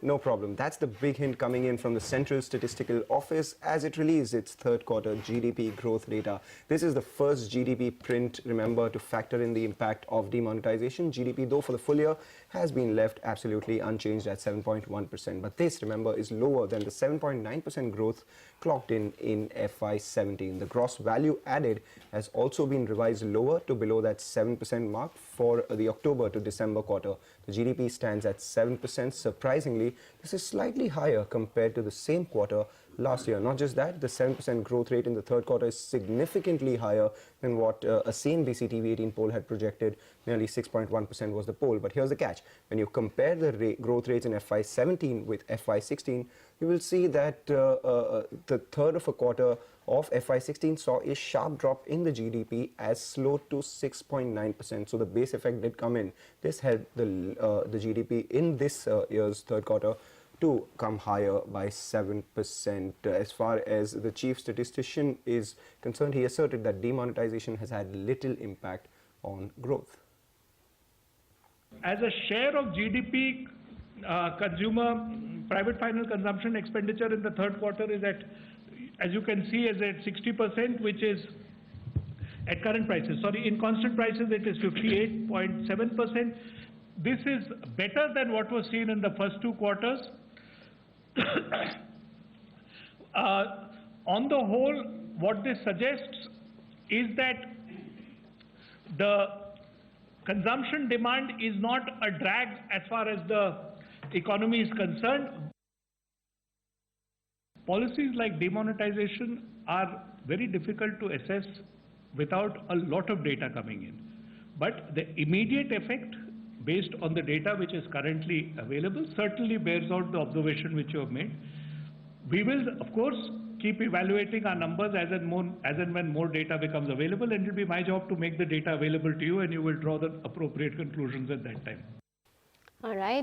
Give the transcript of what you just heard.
No problem. That's the big hint coming in from the Central Statistical Office as it released its third quarter GDP growth data. This is the first GDP print, remember, to factor in the impact of demonetization. GDP, though, for the full year has been left absolutely unchanged at 7.1%. But this, remember, is lower than the 7.9% growth clocked in FY17. The gross value added has also been revised lower to below that 7% mark for the October to December quarter. The GDP stands at 7%. Surprisingly, this is slightly higher compared to the same quarter last year. Not just that, the 7% growth rate in the third quarter is significantly higher than what a same BCTV 18 poll had projected. Nearly 6.1% was the poll. But here's the catch. When you compare the growth rates in FY17 with FY16, you will see that the third of a quarter of FY16 saw a sharp drop in the GDP as slowed to 6.9%. So the base effect did come in. This helped the GDP in this year's third quarter to come higher by 7%. As far as the chief statistician is concerned, he asserted that demonetization has had little impact on growth. As a share of GDP, consumer private final consumption expenditure in the third quarter is at, as you can see, is at 60%, which is at current prices. Sorry, in constant prices it is 58.7%. This is better than what was seen in the first two quarters. On the whole, what this suggests is that the consumption demand is not a drag as far as the economy is concerned. Policies like demonetization are very difficult to assess without a lot of data coming in. But the immediate effect, based on the data which is currently available, certainly bears out the observation which you have made. We will, of course, keep evaluating our numbers as and when more data becomes available, and it will be my job to make the data available to you, and you will draw the appropriate conclusions at that time. All right.